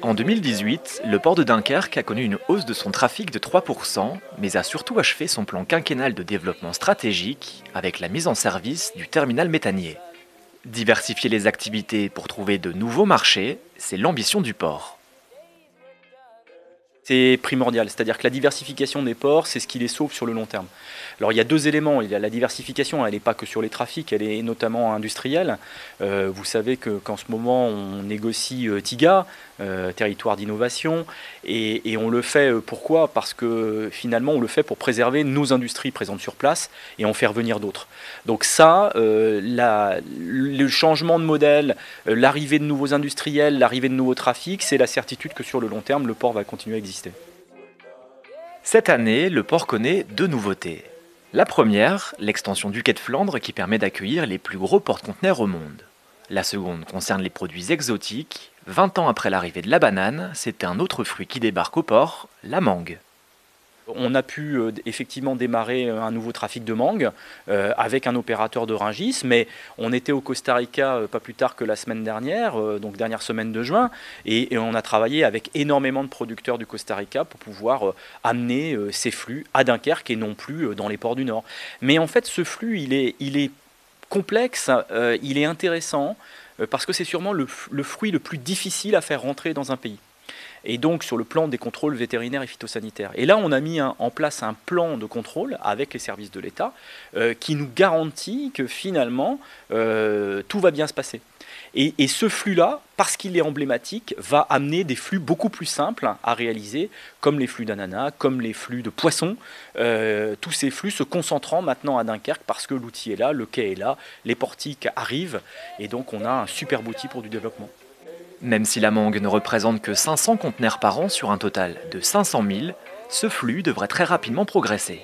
En 2018, le port de Dunkerque a connu une hausse de son trafic de 3%, mais a surtout achevé son plan quinquennal de développement stratégique avec la mise en service du terminal méthanier. Diversifier les activités pour trouver de nouveaux marchés, c'est l'ambition du port. C'est primordial, c'est-à-dire que la diversification des ports, c'est ce qui les sauve sur le long terme. Alors il y a deux éléments, il y a la diversification, elle n'est pas que sur les trafics, elle est notamment industrielle. Vous savez qu'en ce moment on négocie TIGA, territoire d'innovation, et on le fait pourquoi? Parce que finalement on le fait pour préserver nos industries présentes sur place et en faire venir d'autres. Donc ça, le changement de modèle, l'arrivée de nouveaux industriels, l'arrivée de nouveaux trafics, c'est la certitude que sur le long terme le port va continuer à exister. Cette année, le port connaît deux nouveautés. La première, l'extension du quai de Flandre qui permet d'accueillir les plus gros porte-conteneurs au monde. La seconde concerne les produits exotiques. 20 ans après l'arrivée de la banane, c'est un autre fruit qui débarque au port, la mangue. On a pu effectivement démarrer un nouveau trafic de mangue avec un opérateur de Rungis, mais on était au Costa Rica pas plus tard que la semaine dernière, donc dernière semaine de juin, et on a travaillé avec énormément de producteurs du Costa Rica pour pouvoir amener ces flux à Dunkerque et non plus dans les ports du Nord. Mais en fait, ce flux, il est complexe, il est intéressant, parce que c'est sûrement le fruit le plus difficile à faire rentrer dans un pays. Et donc sur le plan des contrôles vétérinaires et phytosanitaires. Et là, on a mis en place un plan de contrôle avec les services de l'État qui nous garantit que finalement, tout va bien se passer. Et ce flux-là, parce qu'il est emblématique, va amener des flux beaucoup plus simples à réaliser, comme les flux d'ananas, comme les flux de poissons, tous ces flux se concentrant maintenant à Dunkerque parce que l'outil est là, le quai est là, les portiques arrivent, et donc on a un superbe outil pour du développement. Même si la mangue ne représente que 500 conteneurs par an sur un total de 500 000, ce flux devrait très rapidement progresser.